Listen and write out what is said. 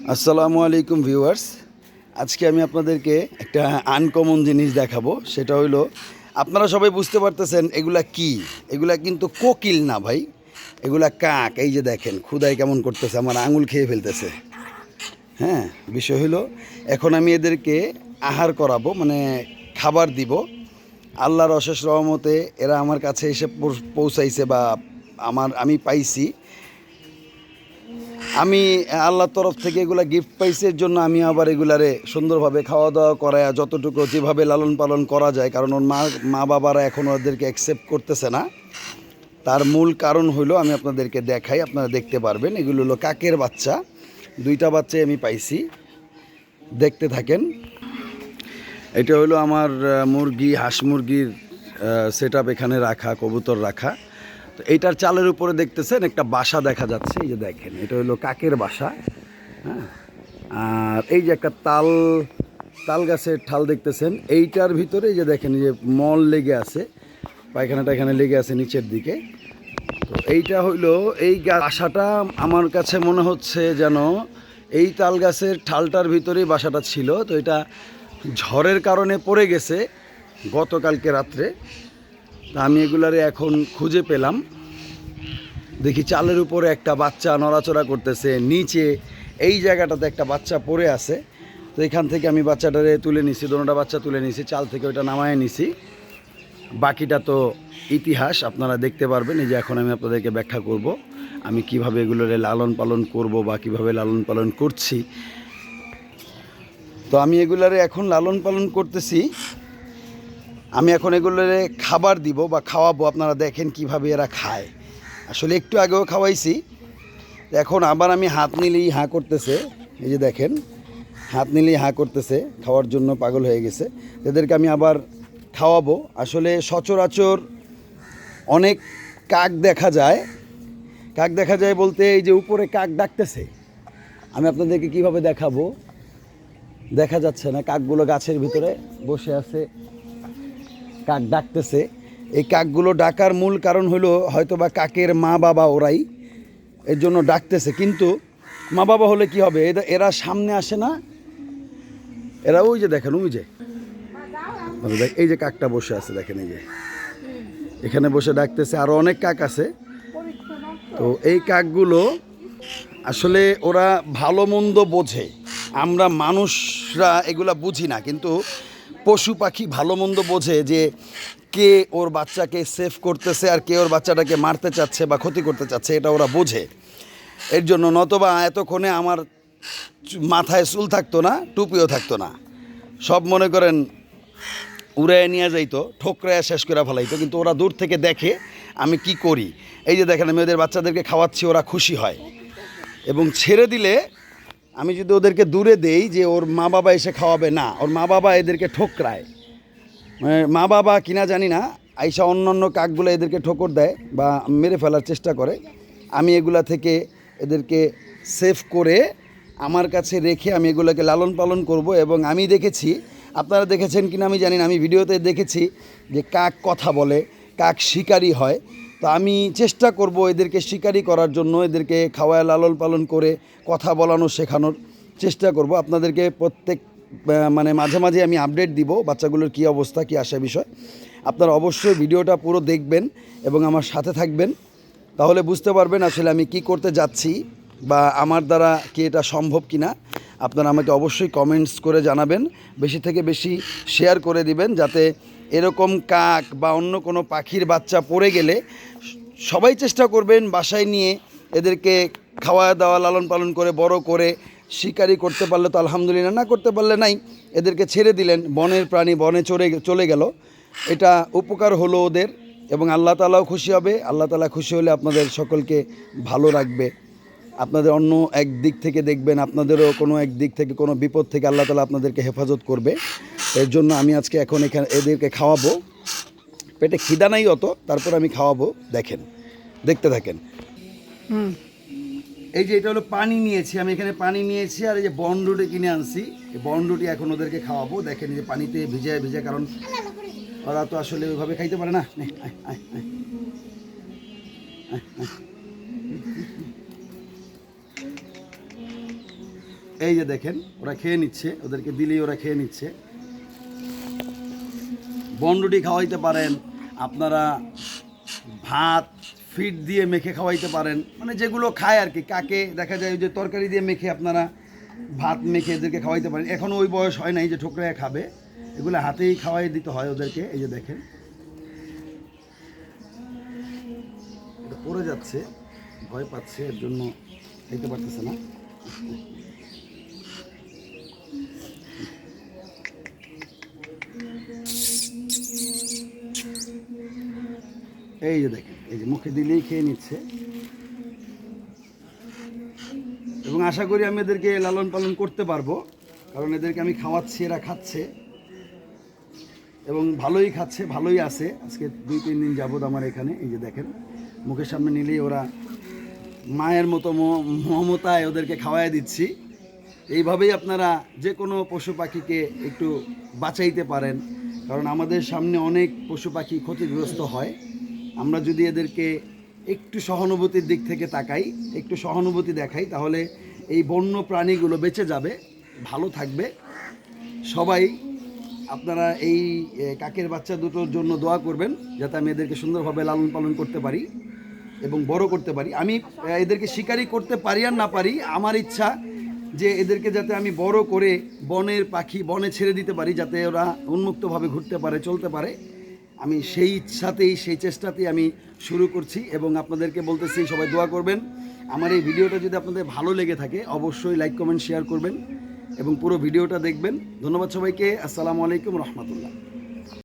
আসসালামু আলাইকুম ভিউয়ার্স। আজকে আমি আপনাদেরকে একটা আনকমন জিনিস দেখাবো। সেটা হলো, আপনারা সবাই বুঝতে পারতেছেন এগুলা কি। এগুলা কিন্তু কোকিল না ভাই, এগুলা কাক। এই যে দেখেন ক্ষুধায় কেমন করতেছে, আমার আঙুল খেয়ে ফেলতেছে। হ্যাঁ, বিষয় হলো এখন আমি এদেরকে আহার করাবো, মানে খাবার দিব। আল্লাহর অশেষ রহমতে এরা আমার কাছে এসে পৌঁছাইছে, বা আমি পাইছি। আমি আল্লাহর তরফ থেকে এগুলা গিফট পাইছি, এর জন্য আমি আবার এগুলারে সুন্দরভাবে খাওয়া দাওয়া করায় যতটুকু যেভাবে লালন পালন করা যায়, কারণ ওর মা বাবারা এখন ওদেরকে অ্যাকসেপ্ট করতেছে না। তার মূল কারণ হলো, আমি আপনাদেরকে দেখাই, আপনারা দেখতে পারবেন। এগুলো হলো কাকের বাচ্চা, দুইটা বাচ্চাই আমি পাইছি, দেখতে থাকেন। এটা হলো আমার মুরগি, হাঁস মুরগির সেট আপ এখানে রাখা, কবুতর রাখা। তো এইটার চালের উপরে দেখতেছেন একটা বাসা দেখা যাচ্ছে, এই যে দেখেন, এটা হলো কাকের বাসা। হ্যাঁ, আর এই যে একটা তাল গাছের ঠাল দেখতেছেন, এইটার ভিতরে এই যে দেখেন, এই যে মল লেগে আছে, পায়খানাটা এখানে লেগে আছে নিচের দিকে। তো এইটা হইলো এই বাসাটা, আমার কাছে মনে হচ্ছে যেন এই তাল গাছের ঠালটার ভিতরেই বাসাটা ছিল। তো এটা ঝড়ের কারণে পড়ে গেছে গতকালকে রাত্রে। তা আমি এগুলারে এখন খুঁজে পেলাম, দেখি চালের উপরে একটা বাচ্চা নড়াচড়া করতেছে, নিচে এই জায়গাটাতে একটা বাচ্চা পড়ে আছে। তো এখান থেকে আমি বাচ্চাটারে তুলে নিছি, দুটোটা বাচ্চা তুলে নিছি, চাল থেকে ওইটা নামায় নিছি। বাকিটা তো ইতিহাস, আপনারা দেখতে পারবেন। এই যে এখন আমি আপনাদেরকে ব্যাখ্যা করব আমি কিভাবে এগুলোরে লালন পালন করব বা কিভাবে লালন পালন করছি। তো আমি এগুলারে এখন লালন পালন করতেছি। আমি এখন এগুলোরে খাবার দিব বা খাওয়াবো, আপনারা দেখেন কিভাবে এরা খায়। আসলে একটু আগেও খাওয়াইছি, এখন আবার আমি হাত নিলেই হাঁ করতেছে। এই যে দেখেন, হাত নিলেই হাঁ করতেছে, খাওয়ার জন্য পাগল হয়ে গেছে। এদেরকে আমি আবার খাওয়াবো। আসলে সচরাচর অনেক কাক দেখা যায়। কাক দেখা যায় বলতে, এই যে উপরে কাক ডাকতেছে, আমি আপনাদেরকে কিভাবে দেখাবো, দেখা যাচ্ছে না। কাকগুলো গাছের ভিতরে বসে আছে, কাক ডাকতেছে। এই কাকগুলো ডাকার মূল কারণ হলো হয়তো বা কাকের মা বাবা ওরাই, এর জন্য ডাকতেছে। কিন্তু মা বাবা হলে কি হবে, এরা সামনে আসে না। এরা ওই যে দেখেন, ওই যে এই যে কাকটা বসে আছে দেখেন, এই যে এখানে বসে ডাকতেছে। আরও অনেক কাক আছে। তো এই কাকগুলো আসলে ওরা ভালো মন্দ বোঝে, আমরা মানুষরা এগুলা বুঝি না। কিন্তু পশু পাখি ভালো মন্দ বোঝে, যে কে ওর বাচ্চাকে সেভ করতেছে আর কে ওর বাচ্চাটাকে মারতে চাচ্ছে বা ক্ষতি করতে চাচ্ছে, এটা ওরা বোঝে। এর জন্য নতবা এতক্ষণে আমার মাথায় চুল থাকতো না, টুপিও থাকতো না, সব মনে করেন উড়ে নিয়ে যাইতো, ঠোকরায় শেষ করে ফেলাইতো। কিন্তু ওরা দূর থেকে দেখে আমি কি করি। এই যে দেখেন, আমি ওদের বাচ্চাদেরকে খাওয়াচ্ছি, ওরা খুশি হয়। এবং ছেড়ে দিলে, আমি যদি ওদেরকে দূরে দেই যে ওর মা বাবা এসে খাওয়াবে, না, ওর মা বাবা এদেরকে ঠোকরায়, মানে মা বাবা কিনা জানি না, আইসা অন্য কাকগুলো এদেরকে ঠোকর দেয় বা মেরে ফেলার চেষ্টা করে। আমি এগুলা থেকে এদেরকে সেভ করে আমার কাছে রেখে আমি এগুলোকে লালন পালন করব। এবং আমি দেখেছি, আপনারা দেখেছেন কিনা আমি জানি না, আমি ভিডিওতে দেখেছি যে কাক কথা বলে, কাক শিকারী হয়। তো আমি চেষ্টা করব এদেরকে শিকারী করার জন্য, এদেরকে খাওয়ায় লালন পালন করে কথা বলানো শেখানোর চেষ্টা করব। আপনাদেরকে প্রত্যেক মানে মাঝে মাঝে আমি আপডেট দিব বাচ্চাগুলোর কী অবস্থা, কী আসা বিষয়। আপনারা অবশ্যই ভিডিওটা পুরো দেখবেন এবং আমার সাথে থাকবেন, তাহলে বুঝতে পারবেন আসলে আমি কি করতে যাচ্ছি বা আমার দ্বারা কি এটা সম্ভব কি না। আপনারা আমাকে অবশ্যই কমেন্টস করে জানাবেন, বেশি থেকে বেশি শেয়ার করে দিবেন, যাতে এরকম কাক বা অন্য কোনো পাখির বাচ্চা পড়ে গেলে সবাই চেষ্টা করবেন বাসায় নিয়ে এদেরকে খাওয়া দাওয়া লালন পালন করে বড় করে শিকারি করতে পারলে তো আলহামদুলিল্লাহ, না করতে পারলে নাই, এদেরকে ছেড়ে দিলেন, বনের প্রাণী বনে চলে গেল। এটা উপকার হলো ওদের, এবং আল্লাহ তাআলাও খুশি হবে। আল্লাহ তাআলা খুশি হলে আপনাদের সকলকে ভালো রাখবে। আপনাদের অন্য এক দিক থেকে দেখবেন, আপনাদেরও কোনো এক দিক থেকে কোনো বিপদ থেকে আল্লাহ তাআলা আপনাদেরকে হেফাজত করবে। এর জন্য আমি আজকে এখন এখানে এদেরকে খাওয়াবো। পেটে খিদা নাই অত, তারপর আমি খাওয়াবো, দেখেন, দেখতে থাকেন। এই যে এটা হলো পানি নিয়েছি, আমি এখানে পানি নিয়েছি, আর এই যে বনরুটি কিনে আনছি, এই বনরুটি এখন ওদেরকে খাওয়াবো। দেখেন, যে পানিতে ভিজে, কারণ ওরা তো আসলে ওইভাবে খাইতে পারে না। এই যে দেখেন ওরা খেয়ে নিচ্ছে, ওদেরকে দিলেই ওরা খেয়ে নিচ্ছে। বনরুটি খাওয়াইতে পারেন আপনারা, ভাত ফিট দিয়ে মেখে খাওয়াইতে পারেন, মানে যেগুলো খায় আর কি। কাকে দেখা যায় ওই যে তরকারি দিয়ে মেখে আপনারা ভাত মেখে এদেরকে খাওয়াইতে পারেন। এখনও ওই বয়স হয় নাই যে ঠোকরায় খাবে, এগুলো হাতেই খাওয়াই দিতে হয় ওদেরকে। এই যে দেখেন এটা পড়ে যাচ্ছে, ভয় পাচ্ছে, এর জন্য খাইতে পারতেছে না। এই যে দেখেন, এই যে মুখে দিলেই খেয়ে নিচ্ছে। এবং আশা করি আমি এদেরকে লালন পালন করতে পারবো, কারণ এদেরকে আমি খাওয়াচ্ছি, এরা খাচ্ছে এবং ভালোই খাচ্ছে, ভালোই আছে। আজকে 2-3 দিন যাবত আমার এখানে। এই যে দেখেন মুখের সামনে নিলেই ওরা মায়ের মতো মমতায় ওদেরকে খাওয়াই দিচ্ছি। এইভাবেই আপনারা যে কোনো পশু পাখিকে একটু বাঁচাইতে পারেন, কারণ আমাদের সামনে অনেক পশু পাখি ক্ষতিগ্রস্ত হয়। আমরা যদি এদেরকে একটু সহানুভূতির দিক থেকে তাকাই, একটু সহানুভূতি দেখাই, তাহলে এই বন্য প্রাণীগুলো বেঁচে যাবে, ভালো থাকবে। সবাই আপনারা এই কাকের বাচ্চা দুটোর জন্য দোয়া করবেন, যাতে আমি এদেরকে সুন্দরভাবে লালন পালন করতে পারি এবং বড় করতে পারি। আমি এদেরকে শিকারি করতে পারি আর না পারি, আমার ইচ্ছা যে এদেরকে যাতে আমি বড় করে বনের পাখি বনে ছেড়ে দিতে পারি, যাতে ওরা উন্মুক্তভাবে ঘুরতে পারে, চলতে পারে। আমি সেই ইচ্ছাতেই, সেই চেষ্টাতেই আমি শুরু করছি এবং আপনাদেরকে বলতেছি সবাই দোয়া করবেন। আমার এই ভিডিওটা যদি আপনাদের ভালো লেগে থাকে অবশ্যই লাইক, কমেন্ট, শেয়ার করবেন এবং পুরো ভিডিওটা দেখবেন। ধন্যবাদ সবাইকে। আসসালামু আলাইকুম রহমতুল্লাহ।